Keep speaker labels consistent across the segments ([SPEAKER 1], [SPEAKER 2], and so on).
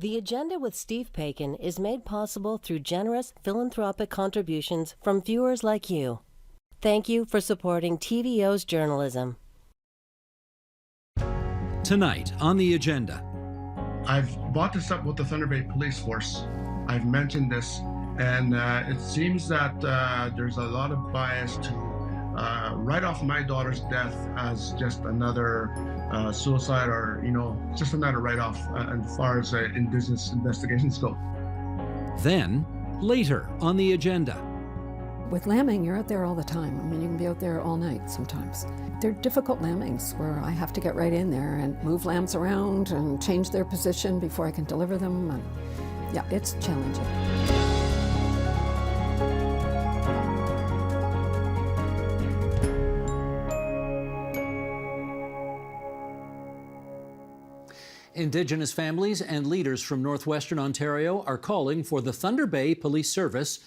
[SPEAKER 1] The Agenda with Steve Paikin is made possible through generous philanthropic contributions from viewers like you. Thank you for supporting TVO's journalism.
[SPEAKER 2] Tonight on The Agenda.
[SPEAKER 3] I've brought this up with the Thunder Bay Police Force. I've mentioned this, and it seems that there's a lot of bias to write off my daughter's death as just another suicide, or just another write-off as far as Indigenous investigations go.
[SPEAKER 2] Then, later on The Agenda.
[SPEAKER 4] With lambing, you're out there all the time. I mean, you can be out there all night sometimes. They're difficult lambings where I have to get right in there and move lambs around and change their position before I can deliver them. And yeah, it's challenging.
[SPEAKER 2] Indigenous families and leaders from northwestern Ontario are calling for the Thunder Bay Police Service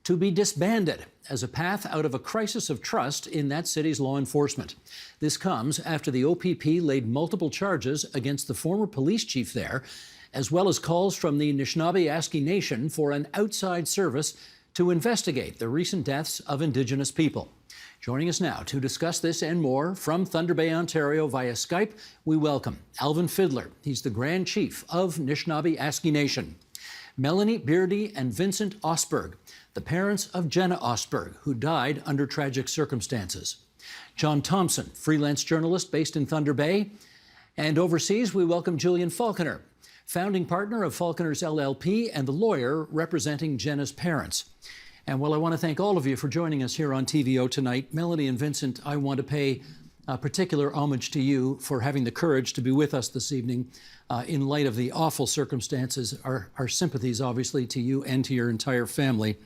[SPEAKER 2] to be disbanded as a path out of a crisis of trust in that city's law enforcement. This comes after the OPP laid multiple charges against the former police chief there, as well as calls from the Anishinaabe Nation for an outside service to investigate the recent deaths of Indigenous people. Joining us now to discuss this and more from Thunder Bay, Ontario via Skype, we welcome Alvin Fiddler. He's the Grand Chief of Anishinaabe Nation. Melanie Beardy and Vincent Osberg, the parents of Jenna Osberg, who died under tragic circumstances. John Thompson, freelance journalist based in Thunder Bay. And overseas, we welcome Julian Falconer, founding partner of Falconer's LLP and the lawyer representing Jenna's parents. And well, I want to thank all of you for joining us here on TVO tonight. Melanie and Vincent, I want to pay particular homage to you for having the courage to be with us this evening in light of the awful circumstances. Our sympathies, obviously, to you and to your entire family.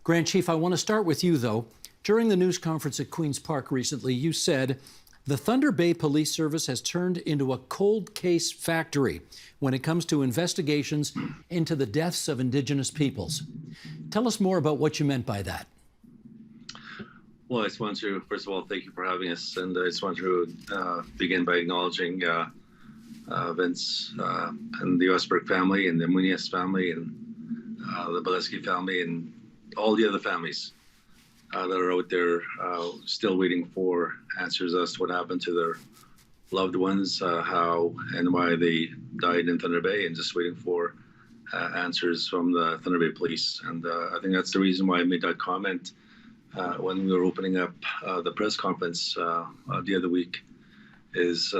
[SPEAKER 2] Grand Chief, I want to start with you, though. During the news conference at Queen's Park recently, you said, the Thunder Bay Police Service has turned into a cold case factory when it comes to investigations into the deaths of Indigenous peoples. Tell us more about what you meant by that.
[SPEAKER 5] Well, I just want to, first of all, thank you for having us. And I just want to begin by acknowledging Vince and the Osberg family and the Muniz family and the Bolesky family and all the other families that are out there still waiting for answers as to what happened to their loved ones, how and why they died in Thunder Bay, and just waiting for answers from the Thunder Bay Police. And I think that's the reason why I made that comment when we were opening up the press conference the other week, is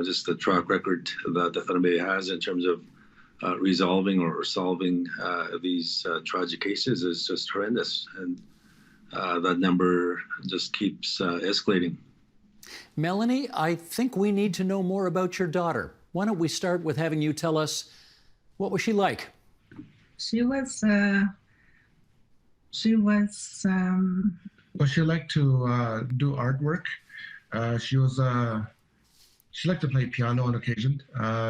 [SPEAKER 5] just the track record that the Thunder Bay has in terms of resolving or solving these tragic cases is just horrendous, and that number just keeps escalating.
[SPEAKER 2] Melanie, I think we need to know more about your daughter. Why don't we start with having you tell us, what was she like?
[SPEAKER 6] She was
[SPEAKER 3] Well, she liked to do artwork. She liked to play piano on occasion.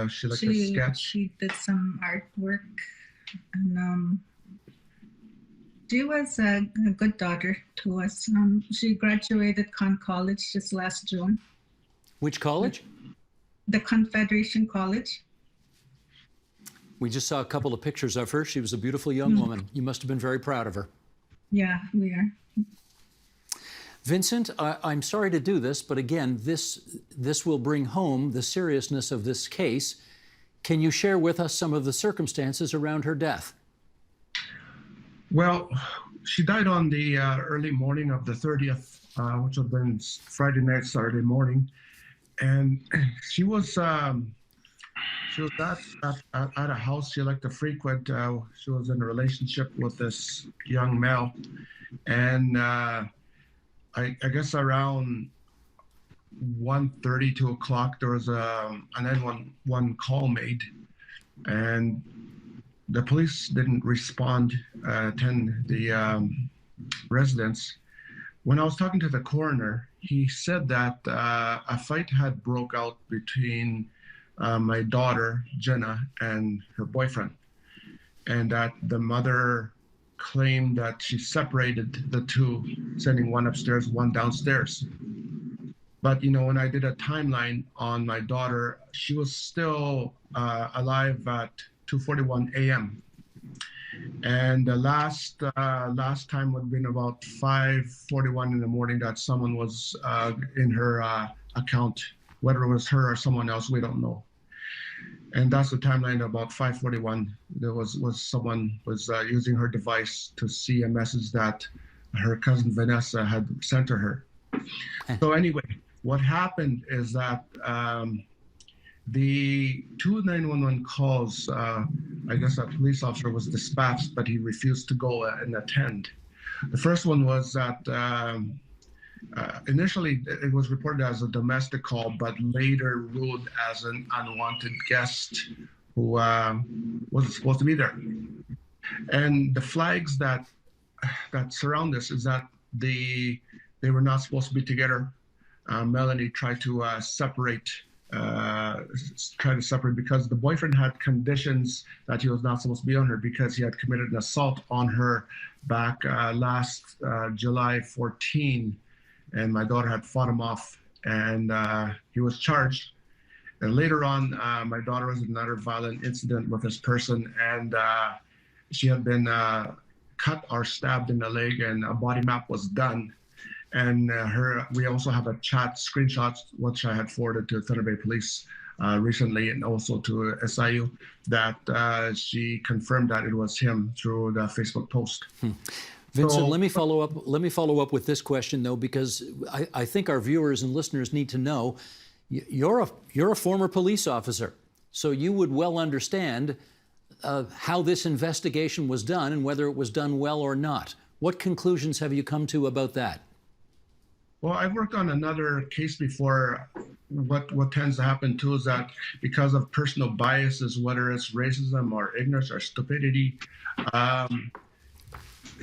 [SPEAKER 3] She liked to sketch.
[SPEAKER 6] She did some artwork, and she was a good daughter to us. She graduated College just last June.
[SPEAKER 2] Which college?
[SPEAKER 6] The Confederation College.
[SPEAKER 2] We just saw a couple of pictures of her. She was a beautiful young woman. You must have been very proud of her.
[SPEAKER 6] Yeah, we are.
[SPEAKER 2] Vincent, I'm sorry to do this, but again, this will bring home the seriousness of this case. Can you share with us some of the circumstances around her death?
[SPEAKER 3] Well, she died on the early morning of the 30th, which would have been Friday night, Saturday morning. And she was at a house she liked to frequent. She was in a relationship with this young male. And I guess around 1:30, 2 o'clock, there was an 911 call made. And the police didn't respond, attend the residence. When I was talking to the coroner, he said that a fight had broke out between my daughter, Jenna, and her boyfriend, and that the mother claimed that she separated the two, sending one upstairs, one downstairs. But, when I did a timeline on my daughter, she was still alive at 2:41 a.m. And the last time would have been about 5:41 in the morning that someone was in her account. Whether it was her or someone else, we don't know. And that's the timeline. About 5:41, there was someone was using her device to see a message that her cousin Vanessa had sent to her. So anyway, what happened is that the 2 911 calls, I guess a police officer was dispatched, but he refused to go and attend. The first one was that initially it was reported as a domestic call, but later ruled as an unwanted guest who wasn't supposed to be there. And the flags that surround this is that they were not supposed to be together. Melanie tried to separate because the boyfriend had conditions that he was not supposed to be on her because he had committed an assault on her back last July 14, and my daughter had fought him off, and he was charged. And later on, my daughter was in another violent incident with this person, and she had been cut or stabbed in the leg, and a body map was done. And we also have a chat screenshots, which I had forwarded to Thunder Bay Police recently, and also to SIU, that she confirmed that it was him through the Facebook post.
[SPEAKER 2] Vincent, let me follow up with this question, though, because I think our viewers and listeners need to know you're a former police officer, so you would well understand how this investigation was done and whether it was done well or not. What conclusions have you come to about that?
[SPEAKER 3] Well, I've worked on another case before. What tends to happen too is that because of personal biases, whether it's racism or ignorance or stupidity,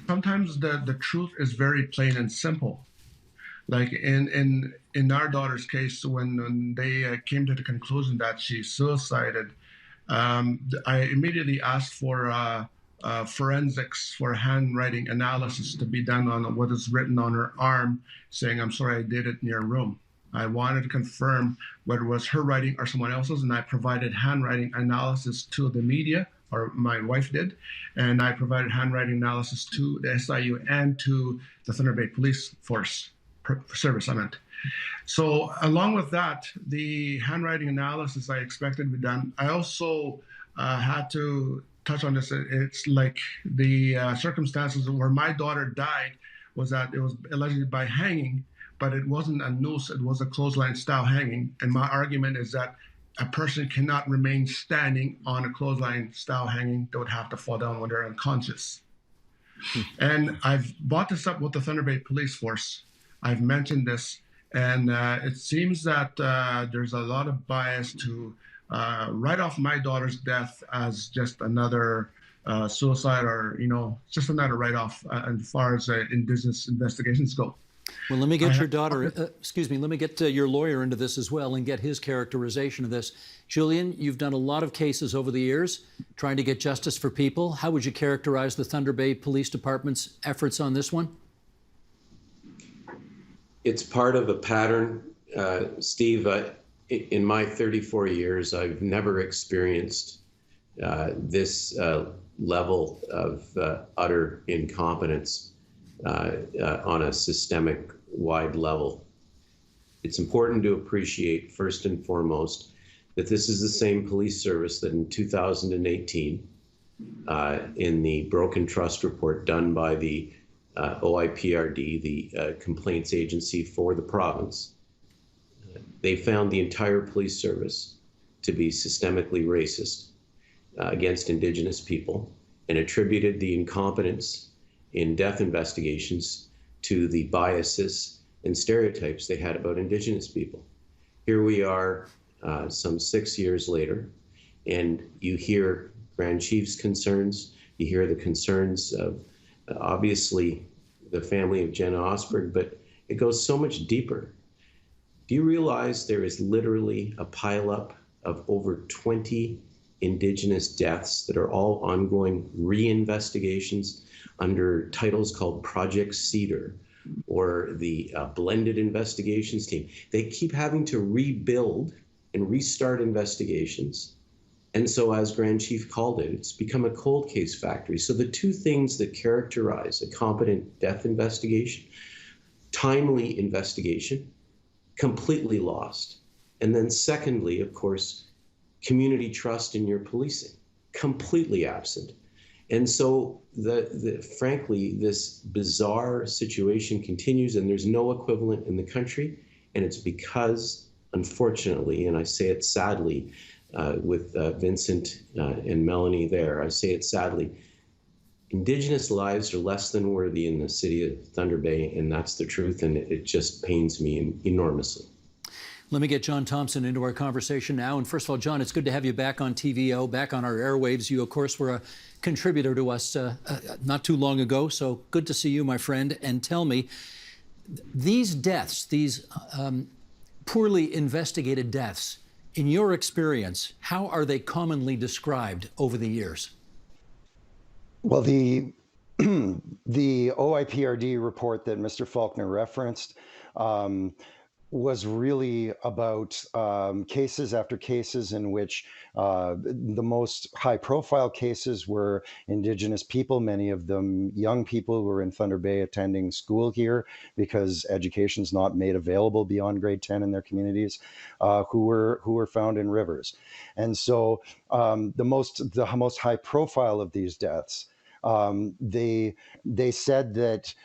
[SPEAKER 3] sometimes the truth is very plain and simple. Like in our daughter's case, when they came to the conclusion that she suicided, I immediately asked for forensics for handwriting analysis to be done on what is written on her arm, saying, "I'm sorry I did it in your room." I wanted to confirm whether it was her writing or someone else's, and I provided handwriting analysis to the media, or my wife did, and I provided handwriting analysis to the SIU and to the Thunder Bay Police Service, I meant. So along with that, the handwriting analysis I expected to be done. I also had to touch on this. It's like the circumstances where my daughter died was that it was allegedly by hanging, but it wasn't a noose, it was a clothesline style hanging. And my argument is that a person cannot remain standing on a clothesline style hanging. They would have to fall down when they're unconscious. And I've brought this up with the Thunder Bay Police Force. I've mentioned this, and it seems that there's a lot of bias to write off my daughter's death as just another suicide, or just another write-off as far as Indigenous investigations go.
[SPEAKER 2] Well, let me get your daughter, let me get your lawyer into this as well and get his characterization of this. Julian, you've done a lot of cases over the years trying to get justice for people. How would you characterize the Thunder Bay Police Department's efforts on this one?
[SPEAKER 7] It's part of a pattern, Steve. In my 34 years, I've never experienced this level of utter incompetence on a systemic-wide level. It's important to appreciate, first and foremost, that this is the same police service that in 2018, in the Broken Trust report done by the OIPRD, the complaints agency for the province, they found the entire police service to be systemically racist against Indigenous people and attributed the incompetence in death investigations to the biases and stereotypes they had about Indigenous people. Here we are some 6 years later, and you hear Grand Chief's concerns, you hear the concerns of obviously the family of Jenna Osberg, but it goes so much deeper. Do you realize there is literally a pileup of over 20 Indigenous deaths that are all ongoing reinvestigations under titles called Project Cedar or the Blended Investigations Team? They keep having to rebuild and restart investigations And so, as Grand Chief called it, it's become a cold case factory. So the two things that characterize a competent death investigation, timely investigation, completely lost. And then secondly, of course, community trust in your policing, completely absent. And so, frankly, this bizarre situation continues, and there's no equivalent in the country. And it's because, unfortunately, and I say it sadly, with Vincent and Melanie there, I say it sadly, Indigenous lives are less than worthy in the city of Thunder Bay, and that's the truth, and it just pains me enormously.
[SPEAKER 2] Let me get John Thompson into our conversation now. And first of all, John, it's good to have you back on TVO, back on our airwaves. You, of course, were a contributor to us not too long ago, so good to see you, my friend. And tell me, these deaths, these poorly investigated deaths, in your experience, how are they commonly described over the years?
[SPEAKER 8] Well, the OIPRD report that Mr. Faulkner referenced was really about cases after cases in which the most high-profile cases were Indigenous people, many of them young people who were in Thunder Bay attending school here because education's not made available beyond grade 10 in their communities, who were found in rivers. And so the most high-profile of these deaths, they said that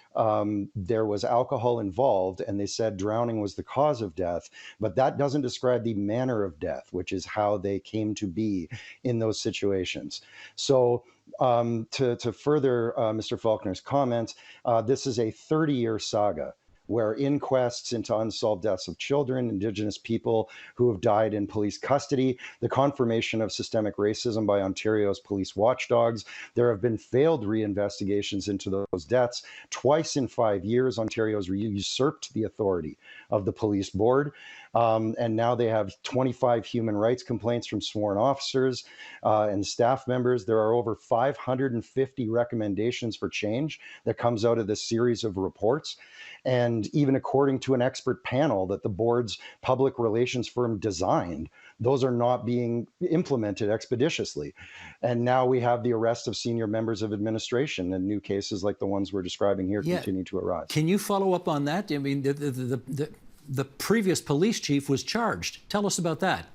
[SPEAKER 8] there was alcohol involved, and they said drowning was the cause of death, but that doesn't describe the manner of death, which is how they came to be in those situations. So to further Mr. Faulkner's comments, this is a 30-year saga where inquests into unsolved deaths of children, Indigenous people who have died in police custody, the confirmation of systemic racism by Ontario's police watchdogs. There have been failed reinvestigations into those deaths. Twice in 5 years, Ontario's usurped the authority of the police board. And now they have 25 human rights complaints from sworn officers and staff members. There are over 550 recommendations for change that comes out of this series of reports. And even according to an expert panel that the board's public relations firm designed, those are not being implemented expeditiously. And now we have the arrest of senior members of administration, and new cases like the ones we're describing here continue to arise.
[SPEAKER 2] Can you follow up on that? I mean, the previous police chief was charged. Tell us about that.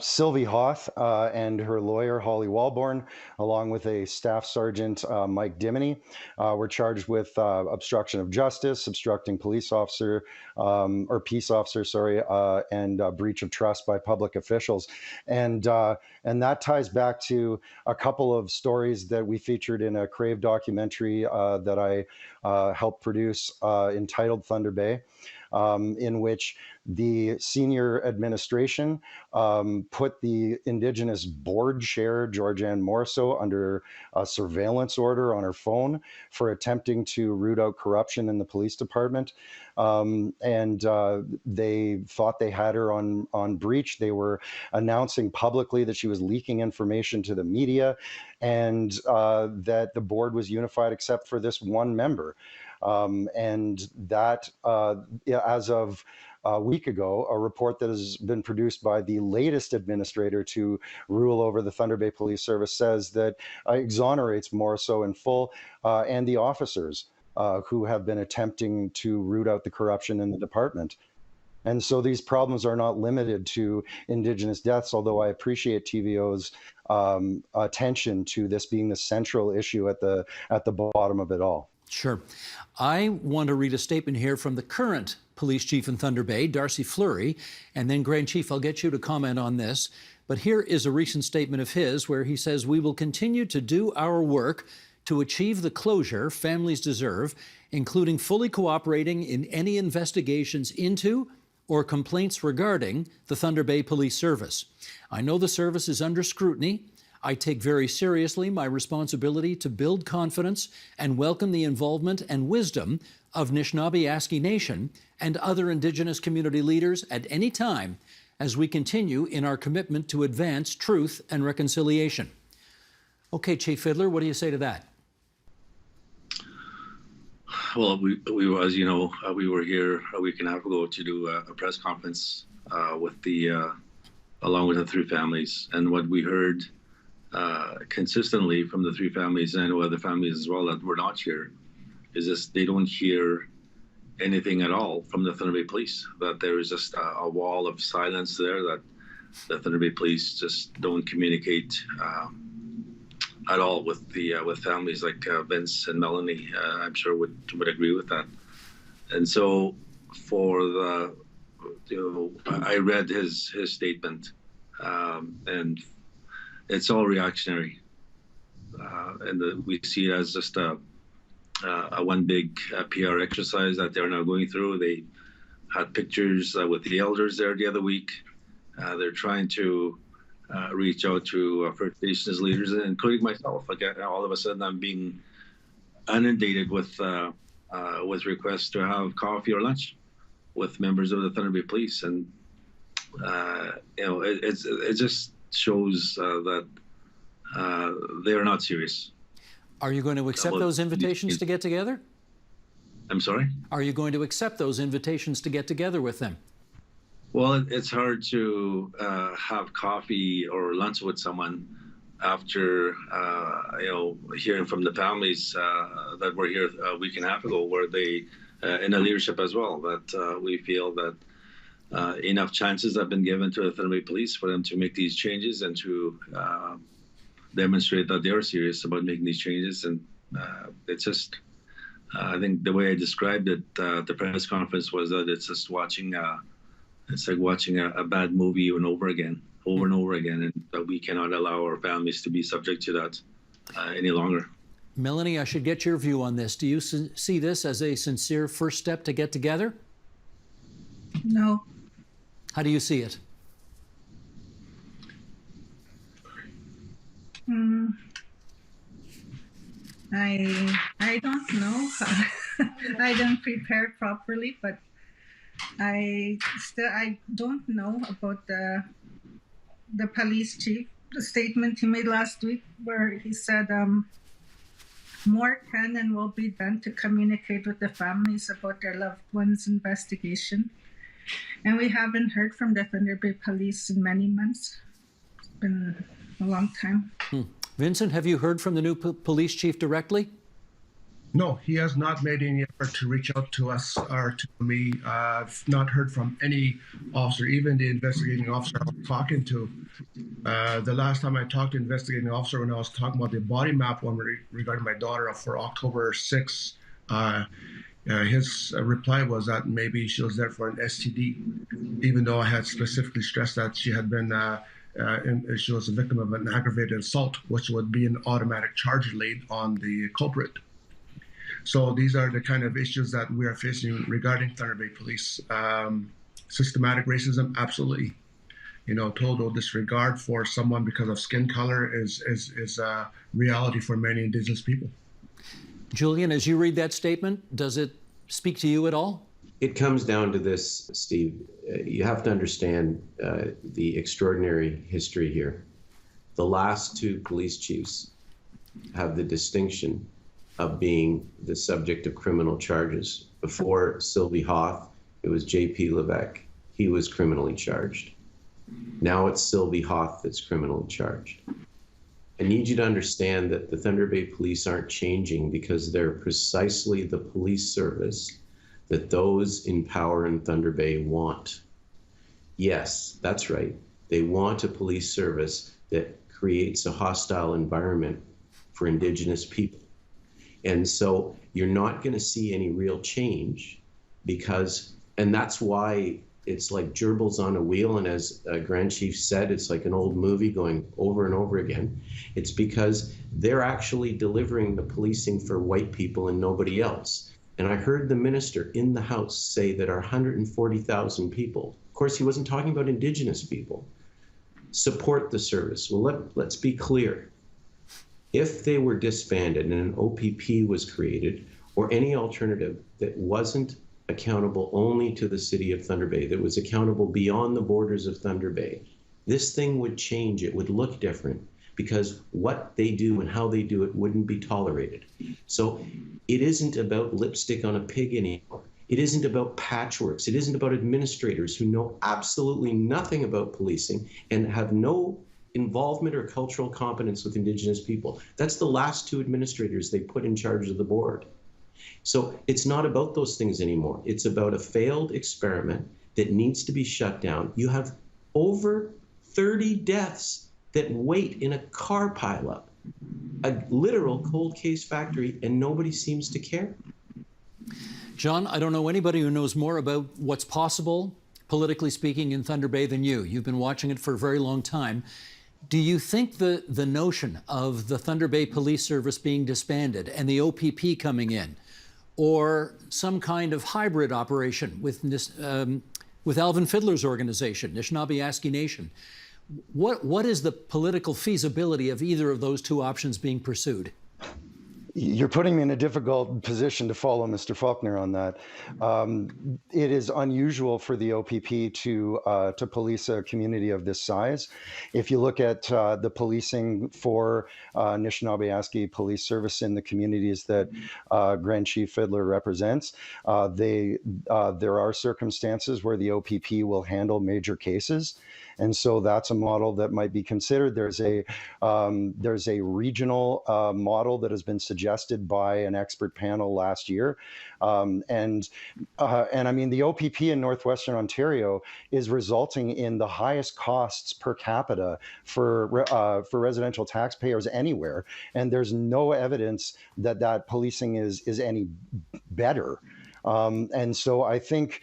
[SPEAKER 8] Sylvie Hoth and her lawyer, Holly Walborn, along with a staff sergeant, Mike Dimony, were charged with obstruction of justice, obstructing police officer, or peace officer, sorry, and breach of trust by public officials. And that ties back to a couple of stories that we featured in a Crave documentary that I helped produce entitled Thunder Bay. In which the senior administration put the Indigenous board chair, Georgianne Morso, under a surveillance order on her phone for attempting to root out corruption in the police department. And they thought they had her on breach. They were announcing publicly that she was leaking information to the media, and that the board was unified except for this one member. And that, as of a week ago, a report that has been produced by the latest administrator to rule over the Thunder Bay Police Service says that exonerates Morso in full and the officers who have been attempting to root out the corruption in the department. And so these problems are not limited to Indigenous deaths, although I appreciate TVO's attention to this being the central issue at the bottom of it all.
[SPEAKER 2] Sure. I want to read a statement here from the current police chief in Thunder Bay, Darcy Fleury, and then Grand Chief, I'll get you to comment on this. But here is a recent statement of his where he says, "We will continue to do our work to achieve the closure families deserve, including fully cooperating in any investigations into or complaints regarding the Thunder Bay Police Service. I know the service is under scrutiny. I take very seriously my responsibility to build confidence and welcome the involvement and wisdom of Anishinaabe Nation and other Indigenous community leaders at any time as we continue in our commitment to advance truth and reconciliation." Okay, Chief Fiddler, what do you say to that?
[SPEAKER 5] Well, we as you know, we were here a week and a half ago to do a press conference with the along with the three families. And what we heard consistently from the three families, and I know other families as well that were not here, is just they don't hear anything at all from the Thunder Bay Police, that there is just a wall of silence there, that the Thunder Bay Police just don't communicate at all with families like Vince and Melanie. I'm sure would agree with that. And so I read his statement, and it's all reactionary, and we see it as just a one big PR exercise that they're now going through. They had pictures with the elders there the other week. They're trying to reach out to First Nations leaders, including myself. Again, all of a sudden, I'm being inundated with requests to have coffee or lunch with members of the Thunder Bay Police, and it just shows that they are not serious.
[SPEAKER 2] Are you going to accept those invitations to get together?
[SPEAKER 5] I'm sorry?
[SPEAKER 2] Are you going to accept those invitations to get together with them?
[SPEAKER 5] Well, it's hard to have coffee or lunch with someone after hearing from the families that were here a week and a half ago, where they, in the leadership as well, that we feel that enough chances have been given to the Thunder Bay Police for them to make these changes and to demonstrate that they are serious about making these changes. And it's just, I think the way I described it, the press conference, was that it's just it's like watching a bad movie over and over again, and that we cannot allow our families to be subject to that any longer.
[SPEAKER 2] Melanie, I should get your view on this. Do you see this as a sincere first step to get together?
[SPEAKER 6] No.
[SPEAKER 2] How do you see it?
[SPEAKER 6] I don't know. I don't prepare properly, but I don't know about the police chief, the statement he made last week, where he said more can and will be done to communicate with the families about their loved ones' investigation. And we haven't heard from the Thunder Bay Police in many months. It's been a long time.
[SPEAKER 2] Vincent, have you heard from the new police chief directly?
[SPEAKER 3] No, he has not made any effort to reach out to us or to me. I've not heard from any officer, even the investigating officer I was talking to. The last time I talked to the investigating officer, when I was talking about the body map one regarding my daughter for October 6th, his reply was that maybe she was there for an STD, even though I had specifically stressed that she had been she was a victim of an aggravated assault, which would be an automatic charge laid on the culprit. So these are the kind of issues that we are facing regarding Thunder Bay Police. Systematic racism, absolutely. Total disregard for someone because of skin color is a reality for many Indigenous people.
[SPEAKER 2] Julian, as you read that statement, does it speak to you at all?
[SPEAKER 7] It comes down to this, Steve. You have to understand the extraordinary history here. The last two police chiefs have the distinction of being the subject of criminal charges. Before Sylvie Hoth, it was J.P. Levesque. He was criminally charged. Now it's Sylvie Hoth that's criminally charged. I need you to understand that the Thunder Bay Police aren't changing because they're precisely the police service that those in power in Thunder Bay want. Yes, that's right. They want a police service that creates a hostile environment for Indigenous people. And so you're not going to see any real change and that's why it's like gerbils on a wheel. And as Grand Chief said, it's like an old movie going over and over again. It's because they're actually delivering the policing for white people and nobody else. And I heard the minister in the House say that our 140,000 people, of course, he wasn't talking about Indigenous people, support the service. Well, let's be clear. If they were disbanded and an OPP was created, or any alternative that wasn't accountable only to the city of Thunder Bay, that was accountable beyond the borders of Thunder Bay, this thing would change. It would look different because what they do and how they do it wouldn't be tolerated. So it isn't about lipstick on a pig anymore. It isn't about patchworks. It isn't about administrators who know absolutely nothing about policing and have no involvement or cultural competence with Indigenous people. That's the last two administrators they put in charge of the board. So it's not about those things anymore. It's about a failed experiment that needs to be shut down. You have over 30 deaths that wait in a car pileup, a literal cold case factory, and nobody seems to care.
[SPEAKER 2] John, I don't know anybody who knows more about what's possible, politically speaking, in Thunder Bay than you. You've been watching it for a very long time. Do you think the notion of the Thunder Bay Police Service being disbanded and the OPP coming in, or some kind of hybrid operation with Alvin Fiddler's organization, Anishinaabe Nation, what is the political feasibility of either of those two options being pursued?
[SPEAKER 8] You're putting me in a difficult position to follow Mr. Faulkner on that. It is unusual for the OPP to police a community of this size. If you look at the policing for Anishinaabe Police Service in the communities that Grand Chief Fiddler represents, there are circumstances where the OPP will handle major cases. And so that's a model that might be considered. There's a regional model that has been suggested by an expert panel last year. And I mean, the OPP in Northwestern Ontario is resulting in the highest costs per capita for residential taxpayers anywhere. And there's no evidence that policing is any better. And so I think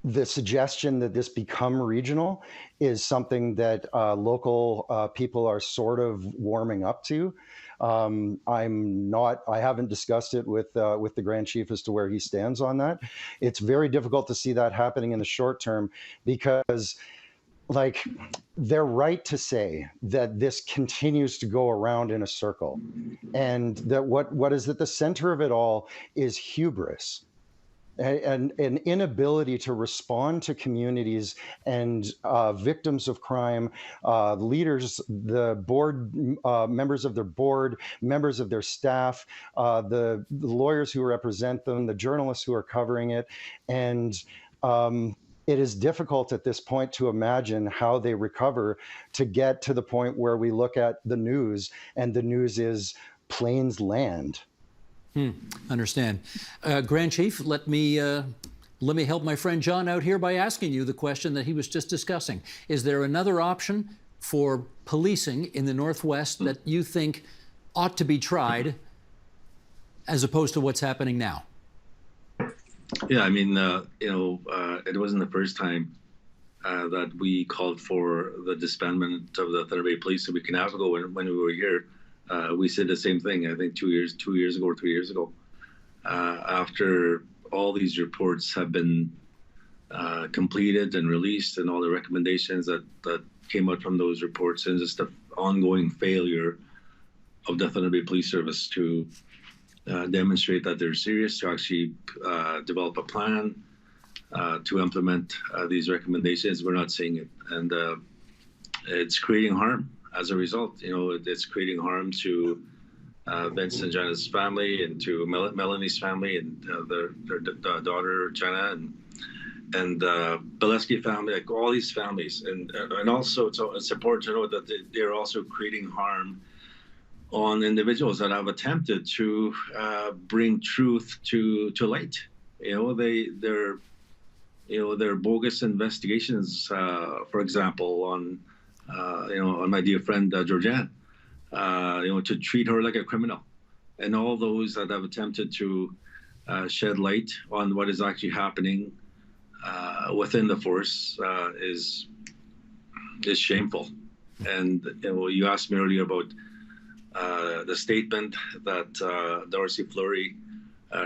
[SPEAKER 8] the suggestion that this become regional is something that local people are sort of warming up to. I haven't discussed it with the Grand Chief as to where he stands on that. It's very difficult to see that happening in the short term because, like, they're right to say that this continues to go around in a circle, and that what is at the center of it all is hubris. An inability to respond to communities and victims of crime, leaders, the board, members of their board, members of their staff, the lawyers who represent them, the journalists who are covering it. And it is difficult at this point to imagine how they recover to get to the point where we look at the news and the news is Plains land.
[SPEAKER 2] Understand. Grand Chief, let me help my friend John out here by asking you the question that he was just discussing. Is there another option for policing in the Northwest that you think ought to be tried as opposed to what's happening now?
[SPEAKER 5] Yeah, I mean, it wasn't the first time that we called for the disbandment of the Thunder Bay Police a week and a half ago when we were here. We said the same thing, I think 2 years ago or 3 years ago. After all these reports have been completed and released and all the recommendations that came out from those reports, and just the ongoing failure of the Thunder Bay Police Service to demonstrate that they're serious, to actually develop a plan to implement these recommendations, we're not seeing it. And it's creating harm. As a result, it's creating harm to Vince and Jenna's family, and to Melanie's family, and their daughter Jenna, and Bileski family, like all these families, and also it's important to know that they're also creating harm on individuals that have attempted to bring truth to light. Their bogus investigations, for example, on my dear friend Georgianne, to treat her like a criminal, and all those that have attempted to shed light on what is actually happening within the force is shameful. And you asked me earlier about the statement that Darcy Fleury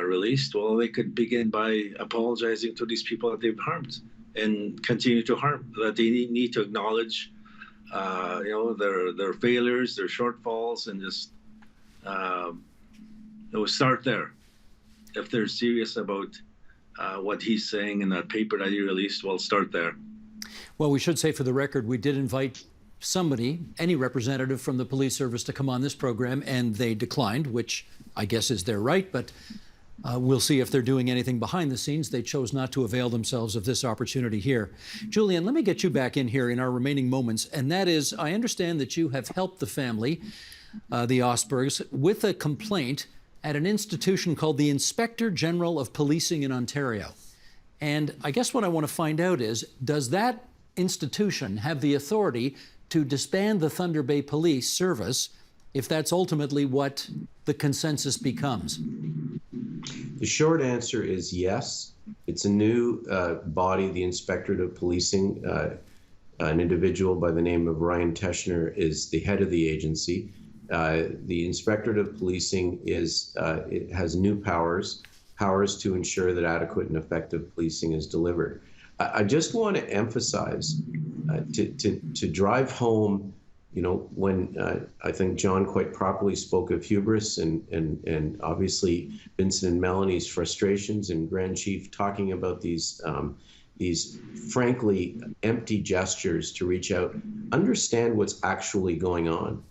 [SPEAKER 5] released. Well, they could begin by apologizing to these people that they've harmed and continue to harm. That they need to acknowledge their failures, their shortfalls, and just start there. If they're serious about what he's saying in that paper that he released, well, start there.
[SPEAKER 2] Well, we should say for the record, we did invite somebody, any representative from the police service, to come on this program, and they declined, which I guess is their right. But We'll see if they're doing anything behind the scenes. They chose not to avail themselves of this opportunity here. Jeyan, let me get you back in here in our remaining moments. And that is, I understand that you have helped the family, the Osbergs, with a complaint at an institution called the Inspector General of Policing in Ontario. And I guess what I want to find out is, does that institution have the authority to disband the Thunder Bay Police Service if that's ultimately what the consensus becomes?
[SPEAKER 7] The short answer is yes. It's a new body, the Inspectorate of Policing. An individual by the name of Ryan Teschner is the head of the agency. The Inspectorate of Policing it has new powers to ensure that adequate and effective policing is delivered. I just want to emphasize, to drive home, when I think John quite properly spoke of hubris and obviously Vincent and Melanie's frustrations, and Grand Chief talking about these frankly empty gestures to reach out, understand what's actually going on.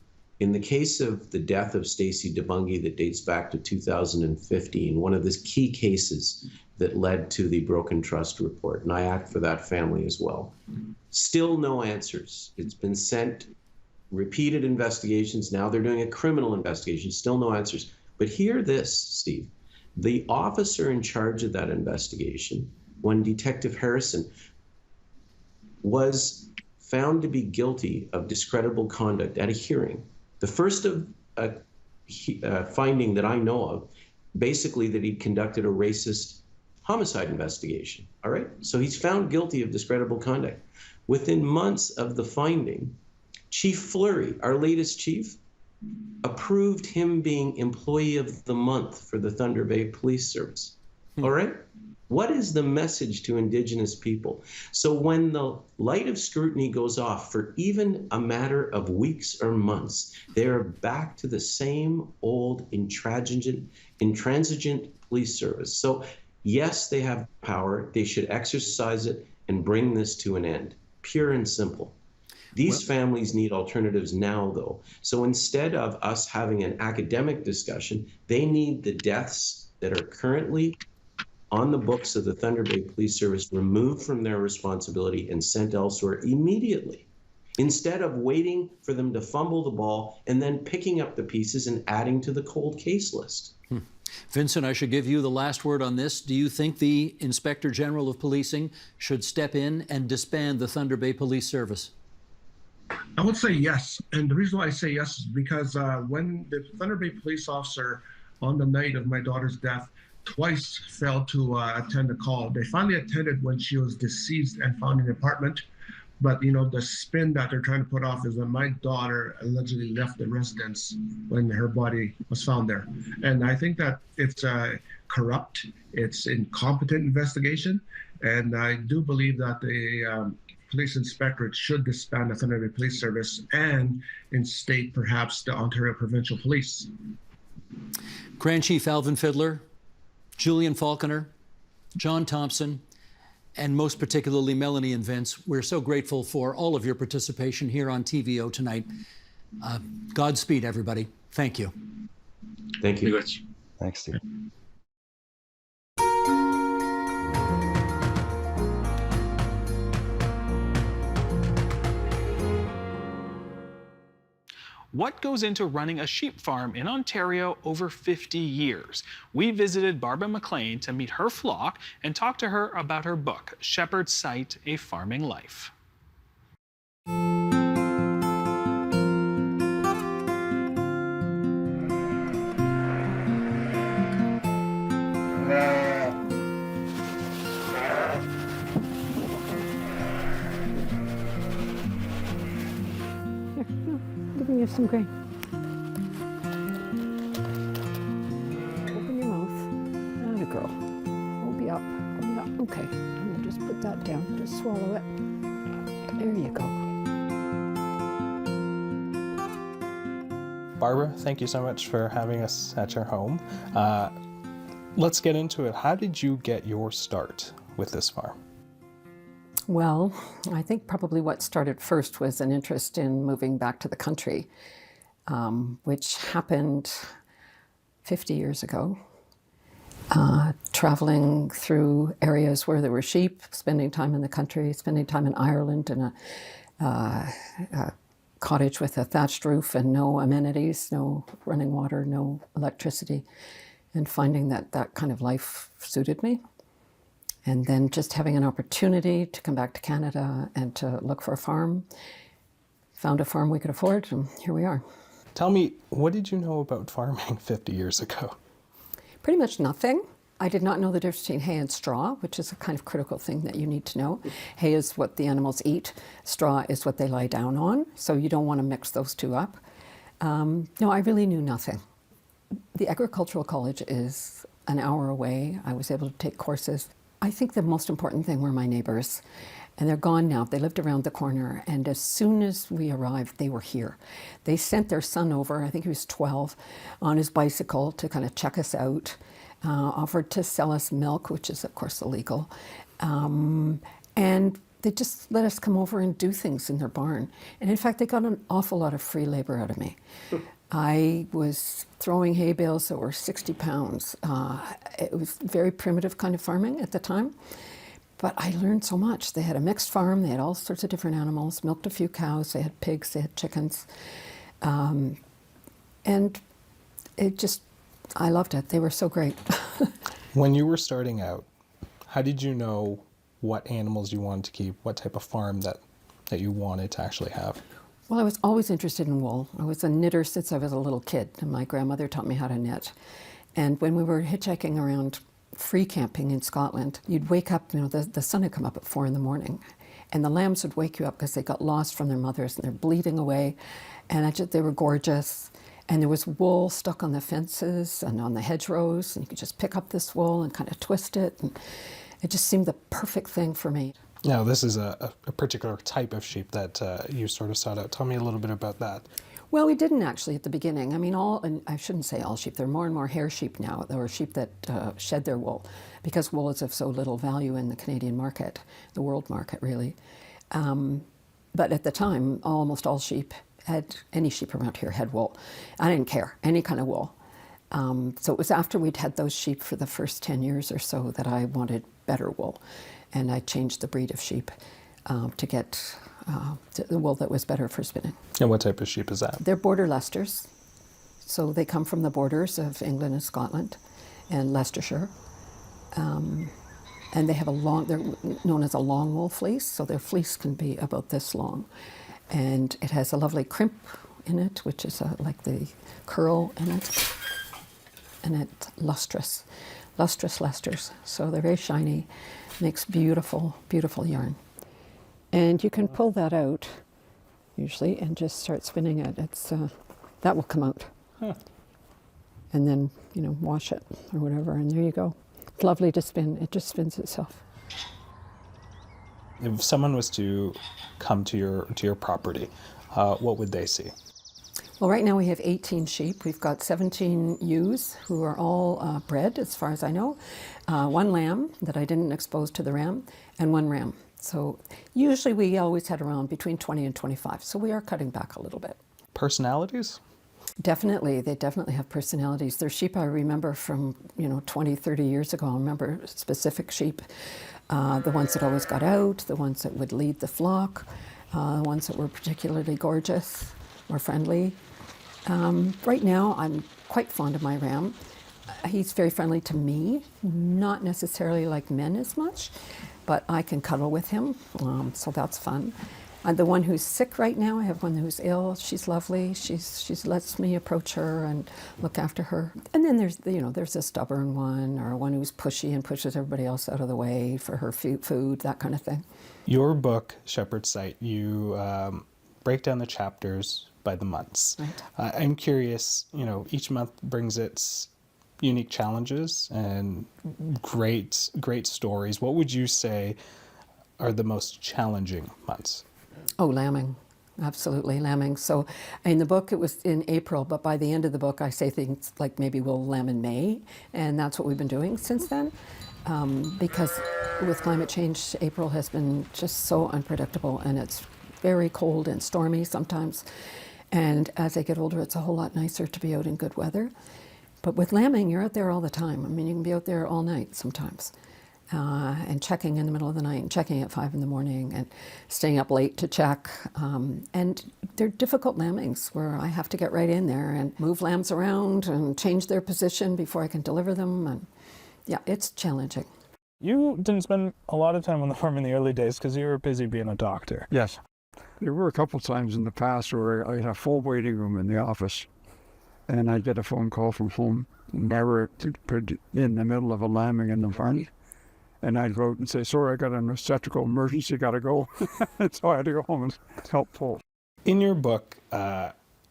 [SPEAKER 7] In the case of the death of Stacey DeBungy that dates back to 2015, one of the key cases that led to the Broken Trust report, and I act for that family as well. Still no answers. It's been sent, repeated investigations. Now they're doing a criminal investigation, still no answers. But hear this, Steve. The officer in charge of that investigation, when Detective Harrison, was found to be guilty of discreditable conduct at a hearing. The first of finding that I know of, basically that he'd conducted a racist homicide investigation, all right? So he's found guilty of discreditable conduct. Within months of the finding, Chief Fleury, our latest chief, approved him being Employee of the Month for the Thunder Bay Police Service, all right? What is the message to Indigenous people? So when the light of scrutiny goes off for even a matter of weeks or months, they're back to the same old intransigent police service. So yes, they have power. They should exercise it and bring this to an end, pure and simple. These families need alternatives now, though. So instead of us having an academic discussion, they need the deaths that are currently on the books of the Thunder Bay Police Service removed from their responsibility and sent elsewhere immediately, instead of waiting for them to fumble the ball and then picking up the pieces and adding to the cold case list.
[SPEAKER 2] Vincent, I should give you the last word on this. Do you think the Inspector General of Policing should step in and disband the Thunder Bay Police Service?
[SPEAKER 3] I would say yes. And the reason why I say yes is because when the Thunder Bay police officer on the night of my daughter's death twice failed to attend a call. They finally attended when she was deceased and found in the apartment. But, the spin that they're trying to put off is that my daughter allegedly left the residence when her body was found there. And I think that it's corrupt, it's incompetent investigation. And I do believe that the police inspectorate should disband the Thunder Bay Police Service and instate perhaps the Ontario Provincial Police.
[SPEAKER 2] Grand Chief Alvin Fiddler, Julian Falconer, John Thompson, and most particularly Melanie and Vince, we're so grateful for all of your participation here on TVO tonight. Godspeed, everybody. Thank you.
[SPEAKER 7] Thank you.
[SPEAKER 8] Thanks, Steve.
[SPEAKER 9] What goes into running a sheep farm in Ontario over 50 years? We visited Barbara McLean to meet her flock and talk to her about her book, Shepherd's Sight, A Farming Life.
[SPEAKER 4] Giving you some grain. Open your mouth. Atta girl. Hold me up. Hold me up. Okay. I'm gonna just put that down. Just swallow it. There you go.
[SPEAKER 10] Barbara, thank you so much for having us at your home. Let's get into it. How did you get your start with this farm?
[SPEAKER 4] Well, I think probably what started first was an interest in moving back to the country, which happened 50 years ago. traveling through areas where there were sheep, spending time in the country, spending time in Ireland in a cottage with a thatched roof and no amenities, no running water, no electricity, and finding that that kind of life suited me. And then just having an opportunity to come back to Canada and to look for a farm. Found a farm we could afford, and here we are.
[SPEAKER 10] Tell me, what did you know about farming 50 years ago?
[SPEAKER 4] Pretty much nothing. I did not know the difference between hay and straw, which is a kind of critical thing that you need to know. Hay is what the animals eat. Straw is what they lie down on, so you don't want to mix those two up. No, I really knew nothing. The agricultural college is an hour away. I was able to take courses. I think the most important thing were my neighbors, and they're gone now. They lived around the corner, and as soon as we arrived, they were here. They sent their son over, I think he was 12, on his bicycle to kind of check us out, offered to sell us milk, which is of course illegal, and they just let us come over and do things in their barn. And in fact, they got an awful lot of free labor out of me. I was throwing hay bales that were 60 pounds. It was very primitive kind of farming at the time, but I learned so much. They had a mixed farm, they had all sorts of different animals, milked a few cows, they had pigs, they had chickens. And it just, I loved it. They were so great.
[SPEAKER 10] When you were starting out, how did you know what animals you wanted to keep, what type of farm that you wanted to actually have?
[SPEAKER 4] Well, I was always interested in wool. I was a knitter since I was a little kid, and my grandmother taught me how to knit. And when we were hitchhiking around free camping in Scotland, you'd wake up, the sun had come up at 4 a.m, and the lambs would wake you up because they got lost from their mothers and they're bleeding away. And they were gorgeous. And there was wool stuck on the fences and on the hedgerows, and you could just pick up this wool and kind of twist it. And it just seemed the perfect thing for me.
[SPEAKER 10] Now, this is a particular type of sheep that you sort of sought out. Tell me a little bit about that.
[SPEAKER 4] Well, we didn't actually at the beginning. I mean, and I shouldn't say all sheep. There are more and more hair sheep now. There are sheep that shed their wool because wool is of so little value in the Canadian market, the world market, really. But at the time, almost all sheep any sheep around here had wool. I didn't care, any kind of wool. So it was after we'd had those sheep for the first 10 years or so that I wanted better wool. And I changed the breed of sheep to get the wool that was better for spinning.
[SPEAKER 10] And what type of sheep is that?
[SPEAKER 4] They're border Leicesters. So they come from the borders of England and Scotland and Leicestershire. And they have they're known as a long wool fleece, so their fleece can be about this long. And it has a lovely crimp in it, which is like the curl in it. And it's lustrous Leicesters. So they're very shiny, makes beautiful, beautiful yarn. And you can pull that out, usually, and just start spinning it. That will come out. Huh. And then, wash it or whatever, and there you go. It's lovely to spin. It just spins itself.
[SPEAKER 10] If someone was to come to your property, what would they see?
[SPEAKER 4] Well, right now we have 18 sheep. We've got 17 ewes who are all bred, as far as I know. 1 lamb that I didn't expose to the ram, and 1 ram. So usually we always had around between 20 and 25. So we are cutting back a little bit.
[SPEAKER 10] Personalities?
[SPEAKER 4] Definitely. They definitely have personalities. They're sheep I remember from, 20, 30 years ago. I remember specific sheep. The ones that always got out, the ones that would lead the flock, the ones that were particularly gorgeous or friendly. Right now, I'm quite fond of my ram. He's very friendly to me, not necessarily like men as much, but I can cuddle with him, so that's fun. The one who's sick right now, I have one who's ill. She's lovely. She lets me approach her and look after her. And then there's a stubborn one, or one who's pushy and pushes everybody else out of the way for her food, that kind of thing.
[SPEAKER 10] Your book, Shepherd's Sight, you break down the chapters by the months. Right. I'm curious, each month brings its unique challenges and great stories. What would you say are the most challenging months?
[SPEAKER 4] Oh, lambing. Absolutely, lambing. So in the book, it was in April, but by the end of the book, I say things like maybe we'll lamb in May, and that's what we've been doing since then. Because with climate change, April has been just so unpredictable, and it's very cold and stormy sometimes. And as they get older, it's a whole lot nicer to be out in good weather. But with lambing, you're out there all the time. I mean, you can be out there all night sometimes. And checking in the middle of the night, and checking at 5 in the morning, and staying up late to check. And they're difficult lambings where I have to get right in there and move lambs around and change their position before I can deliver them. And yeah, it's challenging.
[SPEAKER 11] You didn't spend a lot of time on the farm in the early days because you were busy being a doctor.
[SPEAKER 12] Yes. There were a couple times in the past where I had a full waiting room in the office, and I'd get a phone call from home, never put in the middle of a lambing in the farm. And I'd go out and say, sorry, I got an obstetrical emergency, got to go. So I had to go home and help pull.
[SPEAKER 10] In your book,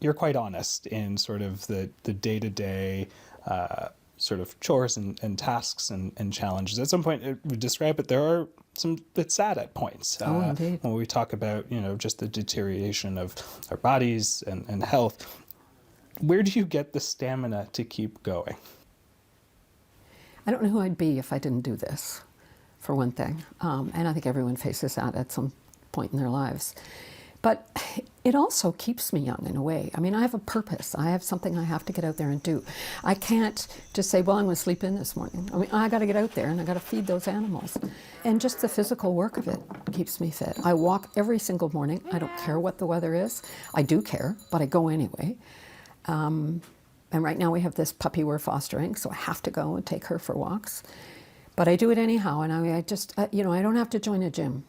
[SPEAKER 10] you're quite honest in sort of the day-to-day sort of chores and tasks and challenges. At some point, we describe it, there are some bits sad at points.
[SPEAKER 4] Indeed.
[SPEAKER 10] When we talk about, just the deterioration of our bodies and health. Where do you get the stamina to keep going?
[SPEAKER 4] I don't know who I'd be if I didn't do this, for one thing. And I think everyone faces that at some point in their lives. But it also keeps me young in a way. I mean, I have a purpose. I have something I have to get out there and do. I can't just say, well, I'm going to sleep in this morning. I mean, I got to get out there and I got to feed those animals. And just the physical work of it keeps me fit. I walk every single morning. I don't care what the weather is. I do care, but I go anyway. And right now we have this puppy we're fostering, so I have to go and take her for walks. But I do it anyhow, and I just, I don't have to join a gym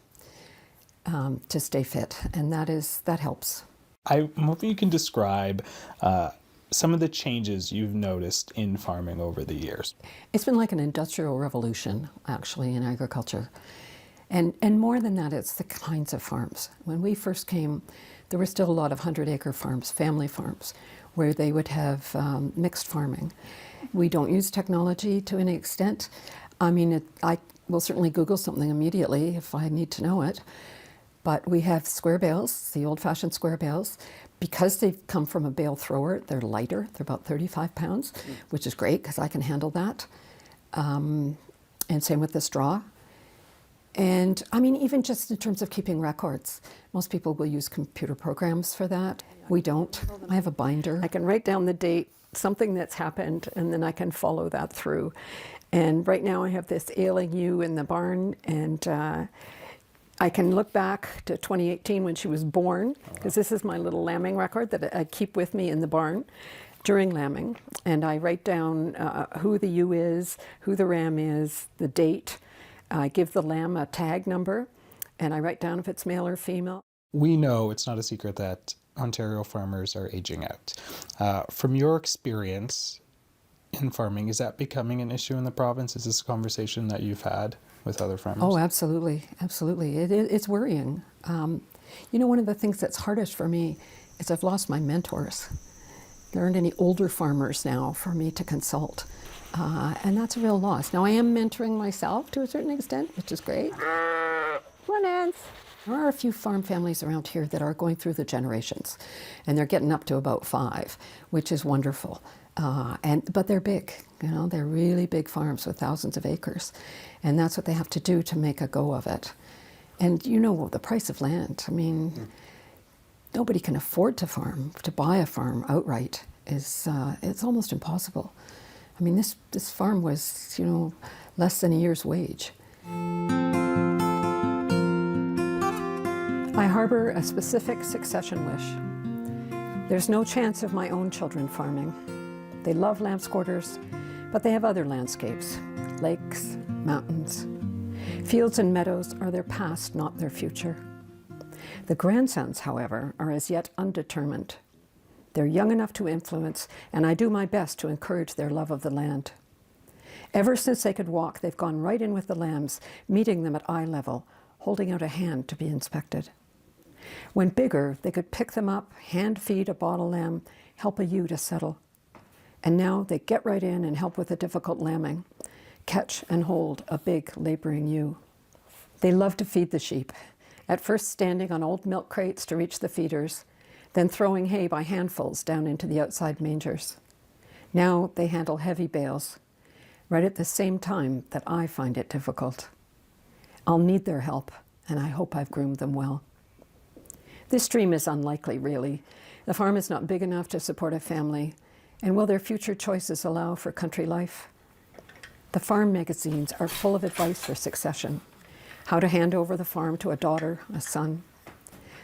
[SPEAKER 4] to stay fit, and that helps.
[SPEAKER 10] I'm hoping you can describe some of the changes you've noticed in farming over the years.
[SPEAKER 4] It's been like an industrial revolution, actually, in agriculture. And more than that, it's the kinds of farms. When we first came, there were still a lot of 100-acre farms, family farms, where they would have mixed farming. We don't use technology to any extent. I mean, I will certainly Google something immediately if I need to know it. But we have square bales, the old-fashioned square bales. Because they've come from a bale thrower, they're lighter. They're about 35 pounds, which is great because I can handle that. And same with the straw. And I mean, even just in terms of keeping records, most people will use computer programs for that. We don't. I have a binder. I can write down the date, something that's happened, and then I can follow that through. And right now I have this ailing ewe in the barn, and I can look back to 2018 when she was born, because this is my little lambing record that I keep with me in the barn during lambing. And I write down who the ewe is, who the ram is, the date. I give the lamb a tag number, and I write down if it's male or female.
[SPEAKER 10] We know it's not a secret that Ontario farmers are aging out. From your experience in farming, is that becoming an issue in the province? Is this a conversation that you've had with other farmers?
[SPEAKER 4] Oh, absolutely, absolutely. It's worrying. One of the things that's hardest for me is I've lost my mentors. There aren't any older farmers now for me to consult. And that's a real loss. Now, I am mentoring myself to a certain extent, which is great. Run ants. There are a few farm families around here that are going through the generations, and they're getting up to about 5, which is wonderful. But they're big, they're really big farms with thousands of acres, and that's what they have to do to make a go of it. And the price of land, I mean, nobody can afford to farm. To buy a farm outright is it's almost impossible. I mean, this farm was, less than a year's wage. I harbor a specific succession wish. There's no chance of my own children farming. They love lamb's quarters, but they have other landscapes, lakes, mountains. Fields and meadows are their past, not their future. The grandsons, however, are as yet undetermined. They're young enough to influence, and I do my best to encourage their love of the land. Ever since they could walk, they've gone right in with the lambs, meeting them at eye level, holding out a hand to be inspected. When bigger, they could pick them up, hand feed a bottle lamb, help a ewe to settle. And now they get right in and help with the difficult lambing, catch and hold a big laboring ewe. They love to feed the sheep, at first standing on old milk crates to reach the feeders, then throwing hay by handfuls down into the outside mangers. Now they handle heavy bales, right at the same time that I find it difficult. I'll need their help, and I hope I've groomed them well. This dream is unlikely, really. The farm is not big enough to support a family, And will their future choices allow for country life? The farm magazines are full of advice for succession, how to hand over the farm to a daughter, a son.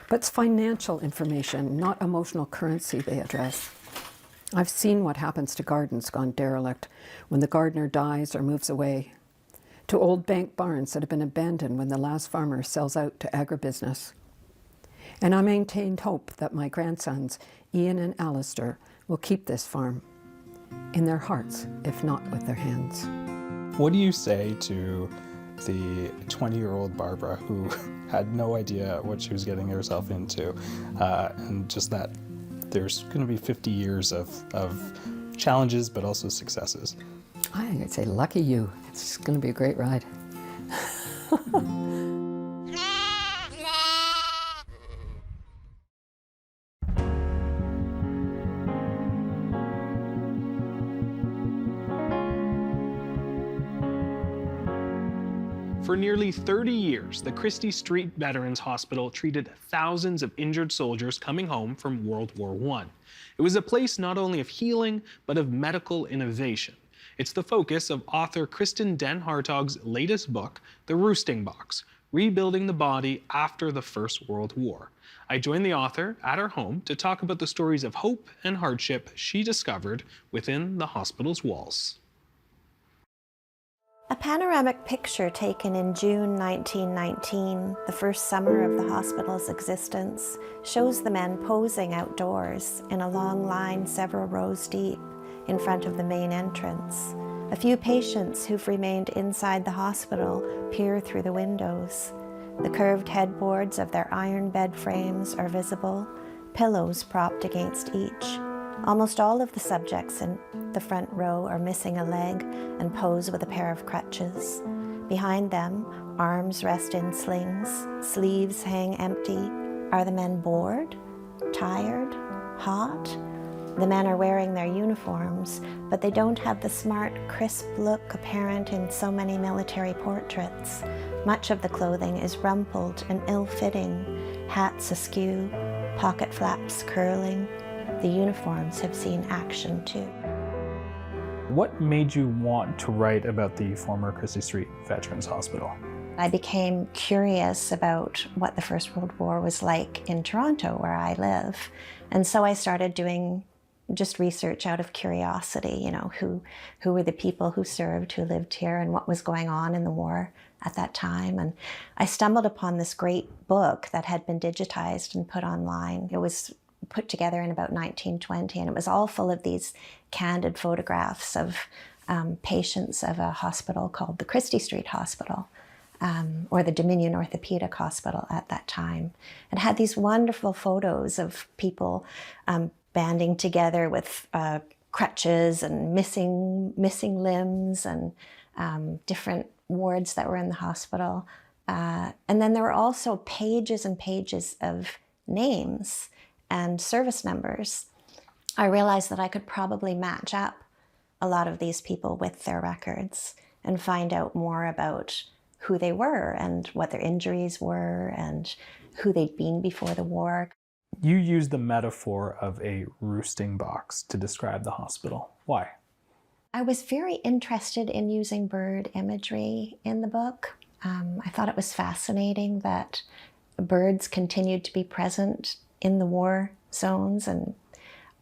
[SPEAKER 4] But it's financial information, not emotional currency they address. I've seen what happens to gardens gone derelict when the gardener dies or moves away, to old bank barns that have been abandoned when the last farmer sells out to agribusiness. And I maintained hope that my grandsons, Ian and Alistair, will keep this farm in their hearts, if not with their hands.
[SPEAKER 10] What do you say to the 20-year-old Barbara who had no idea what she was getting herself into, and just that there's going to be 50 years of challenges but also successes?
[SPEAKER 4] I think I'd say lucky you. It's going to be a great ride.
[SPEAKER 9] For nearly 30 years, the Christie Street Veterans Hospital treated thousands of injured soldiers coming home from World War I. It was a place not only of healing, but of medical innovation. It's the focus of author Kristen Den Hartog's latest book, The Roosting Box: Rebuilding the Body After the First World War. I joined the author at her home to talk about the stories of hope and hardship she discovered within the hospital's walls.
[SPEAKER 13] A panoramic picture taken in June 1919, the first summer of the hospital's existence, shows the men posing outdoors in a long line several rows deep in front of the main entrance. A few patients who've remained inside the hospital peer through the windows. The curved headboards of their iron bed frames are visible, pillows propped against each. Almost all of the subjects in the front row are missing a leg and pose with a pair of crutches. Behind them, arms rest in slings, sleeves hang empty. Are the men bored? Tired? Hot? The men are wearing their uniforms, but they don't have the smart, crisp look apparent in so many military portraits. Much of the clothing is rumpled and ill-fitting, hats askew, pocket flaps curling. The uniforms have seen action too.
[SPEAKER 11] What made you want to write about the former Christie Street Veterans Hospital?
[SPEAKER 13] I became curious about what the First World War was like in Toronto, where I live. And so I started doing just research out of curiosity, you know, who were the people who served, who lived here, and what was going on in the war at that time. And I stumbled upon this great book that had been digitized and put online. It was put together in about 1920, and it was all full of these candid photographs of patients of a hospital called the Christie Street Hospital, or the Dominion Orthopedic Hospital at that time. It had these wonderful photos of people banding together with crutches and missing limbs, and different wards that were in the hospital. And then there were also pages and pages of names and service numbers. I realized that I could probably match up a lot of these people with their records and find out more about who they were and what their injuries were and who they'd been before the war.
[SPEAKER 11] You use the metaphor of a roosting box to describe the hospital. Why?
[SPEAKER 13] I was very interested in using bird imagery in the book. I thought it was fascinating that birds continued to be present in the war zones, and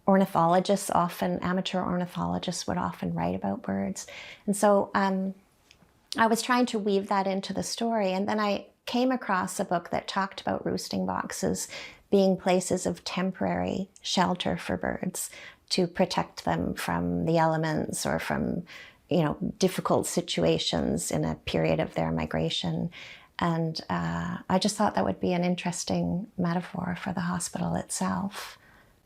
[SPEAKER 13] ornithologists often, amateur ornithologists would often write about birds. And so I was trying to weave that into the story, and then I came across a book that talked about roosting boxes being places of temporary shelter for birds to protect them from the elements or from, you know, difficult situations in a period of their migration. And I just thought that would be an interesting metaphor for the hospital itself.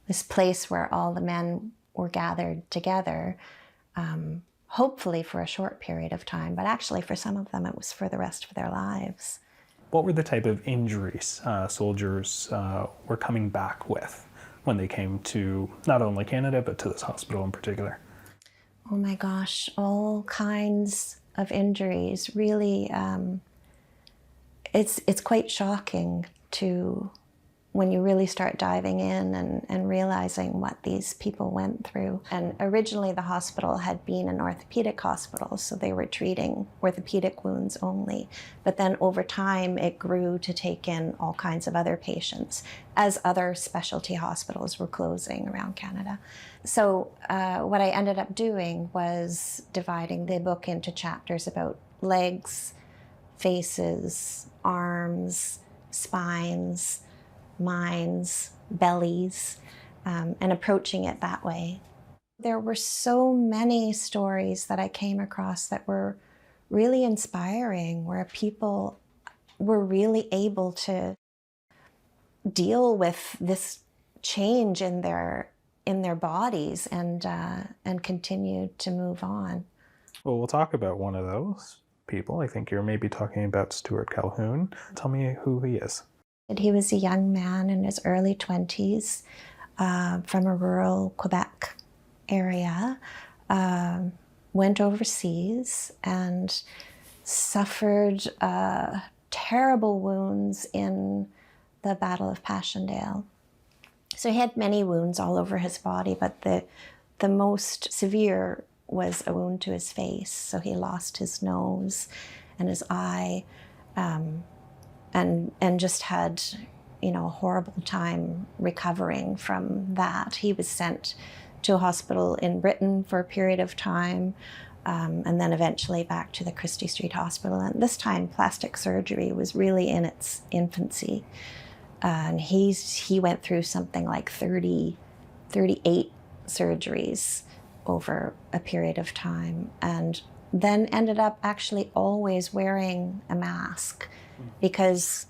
[SPEAKER 13] This place where all the men were gathered together, hopefully for a short period of time, but actually for some of them it was for the rest of their lives.
[SPEAKER 11] What were the type of injuries soldiers were coming back with when they came to not only Canada, but to this hospital in particular?
[SPEAKER 13] Oh my gosh, all kinds of injuries. Really, it's quite shocking to when you really start diving in and realizing what these people went through. And originally the hospital had been an orthopedic hospital, so they were treating orthopedic wounds only. But then over time it grew to take in all kinds of other patients as other specialty hospitals were closing around Canada. So what I ended up doing was dividing the book into chapters about legs, faces, arms, spines, minds, bellies, and approaching it that way. There were so many stories that I came across that were really inspiring, where people were really able to deal with this change in their bodies and continue to move on.
[SPEAKER 11] Well, we'll talk about one of those people. I think you're maybe talking about Stuart Calhoun. Tell me who he is.
[SPEAKER 13] He was a young man in his early 20s from a rural Quebec area, went overseas and suffered terrible wounds in the Battle of Passchendaele. So he had many wounds all over his body, but the most severe was a wound to his face. So he lost his nose and his eye, and just had, a horrible time recovering from that. He was sent to a hospital in Britain for a period of time, and then eventually back to the Christie Street Hospital. And this time, plastic surgery was really in its infancy. And he went through something like 38 surgeries over a period of time, and then ended up actually always wearing a mask because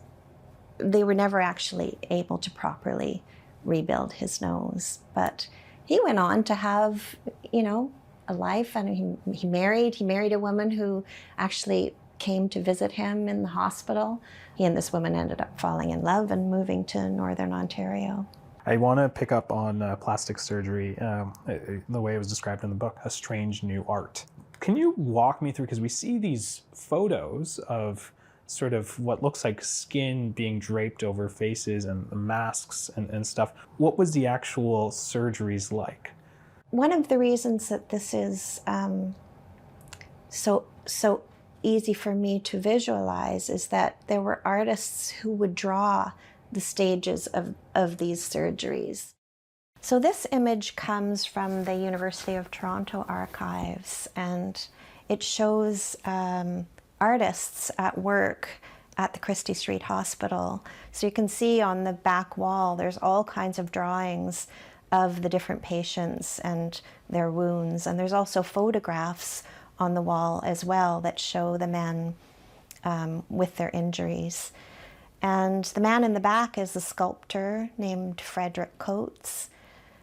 [SPEAKER 13] they were never actually able to properly rebuild his nose. But he went on to have, a life, and he married a woman who actually came to visit him in the hospital. He and this woman ended up falling in love and moving to Northern Ontario.
[SPEAKER 11] I want to pick up on plastic surgery, the way it was described in the book, a strange new art. Can you walk me through, because we see these photos of sort of what looks like skin being draped over faces and masks and stuff. What was the actual surgeries like?
[SPEAKER 13] One of the reasons that this is so easy for me to visualize is that there were artists who would draw the stages of these surgeries. So this image comes from the University of Toronto archives, and it shows artists at work at the Christie Street Hospital. So you can see on the back wall, there's all kinds of drawings of the different patients and their wounds. And there's also photographs on the wall as well that show the men with their injuries. And the man in the back is a sculptor named Frederick Coates,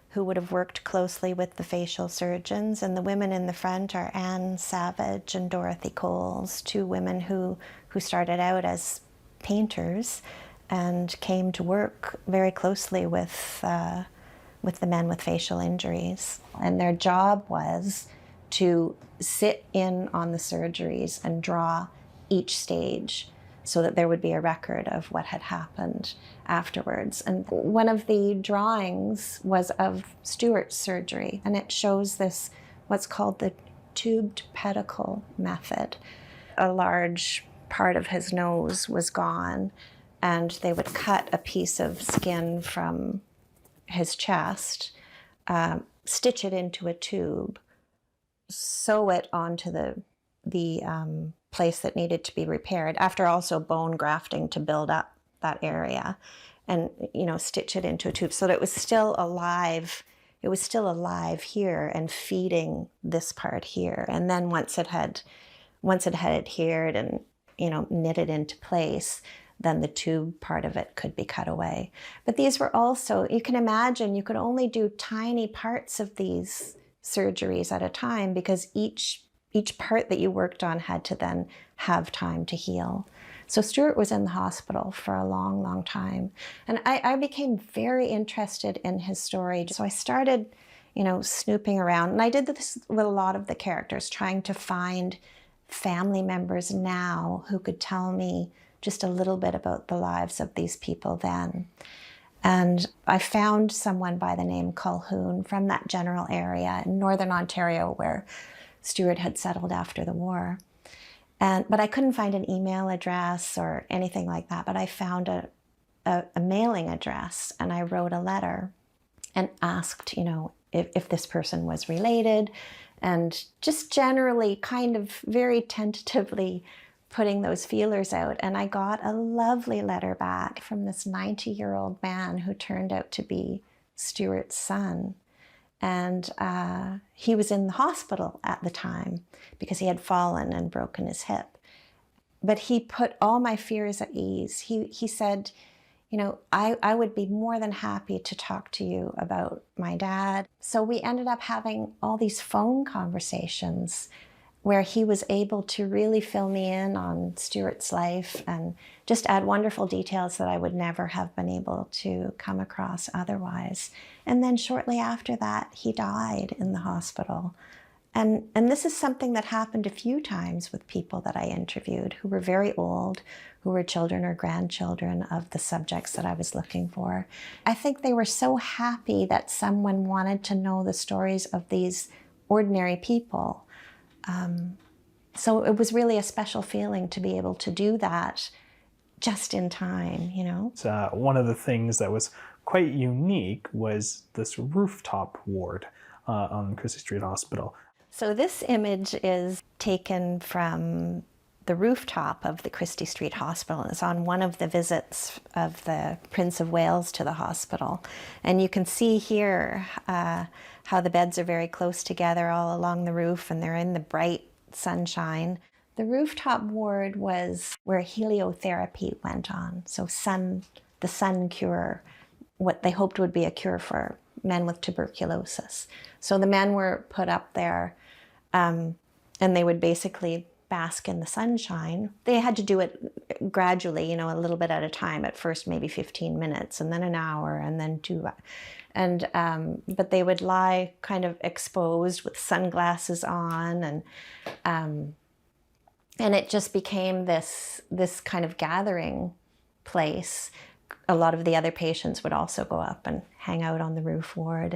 [SPEAKER 13] who would have worked closely with the facial surgeons. And the women in the front are Anne Savage and Dorothy Coles, two women who started out as painters and came to work very closely with the men with facial injuries. And their job was to sit in on the surgeries and draw each stage so that there would be a record of what had happened afterwards. And one of the drawings was of Stuart's surgery, and it shows this, what's called the tubed pedicle method. A large part of his nose was gone, and they would cut a piece of skin from his chest, stitch it into a tube, sew it onto the place that needed to be repaired, after also bone grafting to build up that area, and stitch it into a tube so that it was still alive. It was still alive here and feeding this part here. And then once it had adhered and knitted into place, then the tube part of it could be cut away. But these were also, you can imagine, you could only do tiny parts of these surgeries at a time, because each part that you worked on had to then have time to heal. So Stuart was in the hospital for a long, long time. And I became very interested in his story. So I started, snooping around. And I did this with a lot of the characters, trying to find family members now who could tell me just a little bit about the lives of these people then. And I found someone by the name Colquhoun from that general area in Northern Ontario where Stuart had settled after the war. But I couldn't find an email address or anything like that, but I found a mailing address, and I wrote a letter and asked, if this person was related, and just generally kind of very tentatively putting those feelers out. And I got a lovely letter back from this 90-year-old man who turned out to be Stuart's son. And he was in the hospital at the time because he had fallen and broken his hip. But he put all my fears at ease. He said, I would be more than happy to talk to you about my dad. So we ended up having all these phone conversations where he was able to really fill me in on Stuart's life and just add wonderful details that I would never have been able to come across otherwise. And then shortly after that, he died in the hospital. And this is something that happened a few times with people that I interviewed who were very old, who were children or grandchildren of the subjects that I was looking for. I think they were so happy that someone wanted to know the stories of these ordinary people. So it was really a special feeling to be able to do that just in time,
[SPEAKER 11] One of the things that was quite unique was this rooftop ward on Christie Street Hospital.
[SPEAKER 13] So this image is taken from the rooftop of the Christie Street Hospital. It's on one of the visits of the Prince of Wales to the hospital. And you can see here how the beds are very close together all along the roof, and they're in the bright sunshine. The rooftop ward was where heliotherapy went on. So the sun cure, what they hoped would be a cure for men with tuberculosis. So the men were put up there and they would basically bask in the sunshine. They had to do it gradually, a little bit at a time. At first, maybe 15 minutes, and then an hour, and then 2 hours. And but they would lie kind of exposed with sunglasses on, and it just became this kind of gathering place. A lot of the other patients would also go up and hang out on the roof ward,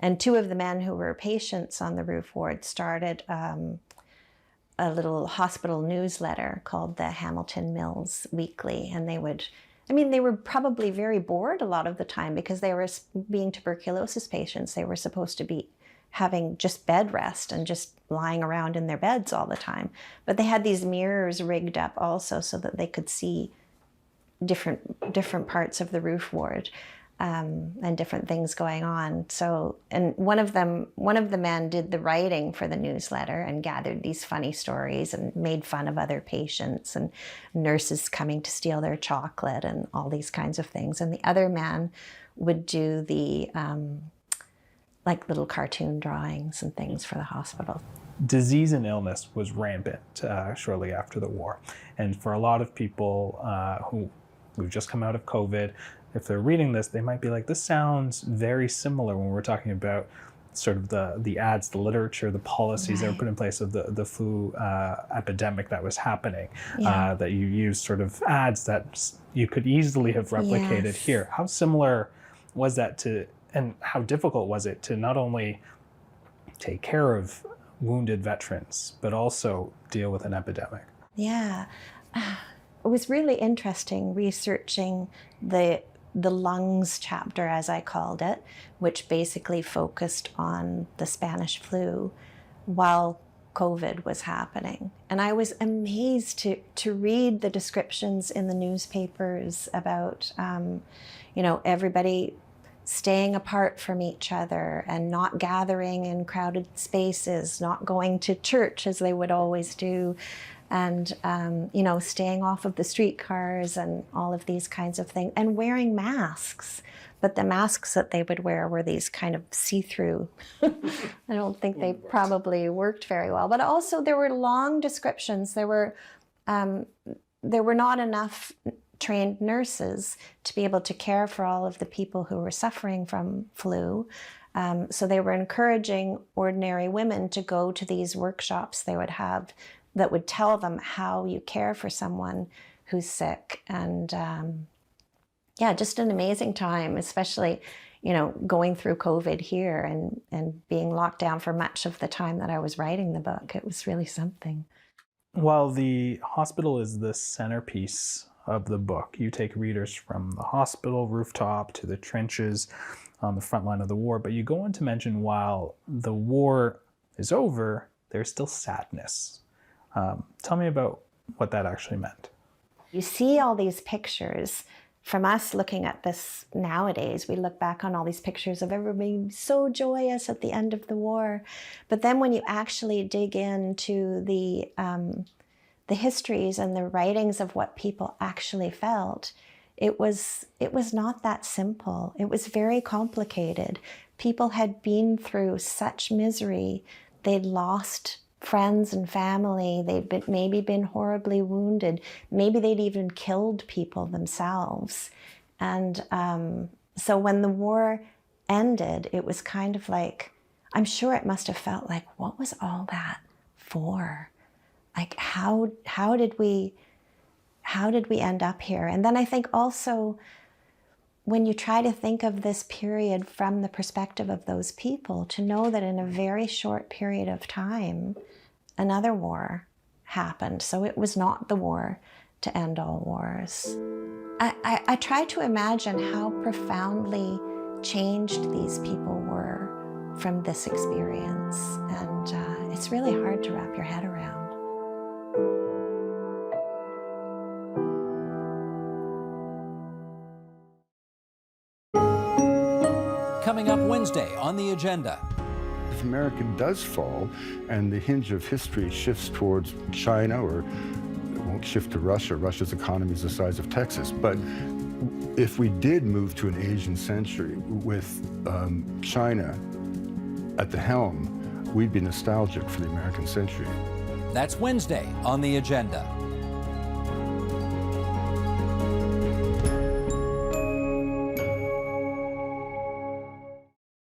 [SPEAKER 13] and 2 of the men who were patients on the roof ward started a little hospital newsletter called the Hamilton Mills Weekly, and they were probably very bored a lot of the time because they were being tuberculosis patients. They were supposed to be having just bed rest and just lying around in their beds all the time. But they had these mirrors rigged up also so that they could see different parts of the roof ward and different things going on. So, and one of the men did the writing for the newsletter and gathered these funny stories and made fun of other patients and nurses coming to steal their chocolate and all these kinds of things. And the other man would do the like little cartoon drawings and things for the hospital.
[SPEAKER 11] Disease and illness was rampant shortly after the war. And for a lot of people who've just come out of COVID, if they're reading this, they might be like, this sounds very similar when we're talking about sort of the ads, the literature, the policies that were put in place of the flu epidemic that was happening, that you used sort of ads that you could easily have replicated here. How similar was that and how difficult was it to not only take care of wounded veterans, but also deal with an epidemic?
[SPEAKER 13] Yeah, it was really interesting researching the lungs chapter, as I called it, which basically focused on the Spanish flu while COVID was happening. And I was amazed to read the descriptions in the newspapers about, everybody staying apart from each other and not gathering in crowded spaces, not going to church as they would always do, and staying off of the streetcars and all of these kinds of things, and wearing masks. But the masks that they would wear were these kind of see-through. I don't think they probably worked very well. But also there were long descriptions. There were not enough trained nurses to be able to care for all of the people who were suffering from flu. So they were encouraging ordinary women to go to these workshops they would have that would tell them how you care for someone who's sick. And yeah, just an amazing time, especially, you know, going through COVID here and being locked down for much of the time that I was writing the book. It was really something.
[SPEAKER 11] While the hospital is the centerpiece of the book, you take readers from the hospital rooftop to the trenches on the front line of the war, but you go on to mention while the war is over, there's still sadness. Tell me about what that actually meant.
[SPEAKER 13] You see all these pictures. From us looking at this nowadays, we look back on all these pictures of everybody being so joyous at the end of the war. But then when you actually dig into the histories and the writings of what people actually felt, it was not that simple. It was very complicated. People had been through such misery. They'd lost friends and family. They'd maybe been horribly wounded. Maybe they'd even killed people themselves. And so when the war ended, it was kind of like, I'm sure it must have felt like, what was all that for? Like, how did we end up here? And then I think also, when you try to think of this period from the perspective of those people, to know that in a very short period of time, another war happened. So it was not the war to end all wars. I try to imagine how profoundly changed these people were from this experience. And it's really hard to wrap your head around.
[SPEAKER 2] Coming up Wednesday on the agenda.
[SPEAKER 14] If America does fall and the hinge of history shifts towards China, or it won't shift to Russia, Russia's economy is the size of Texas, but if we did move to an Asian century with China at the helm, we'd be nostalgic for the American century.
[SPEAKER 2] That's Wednesday on the agenda.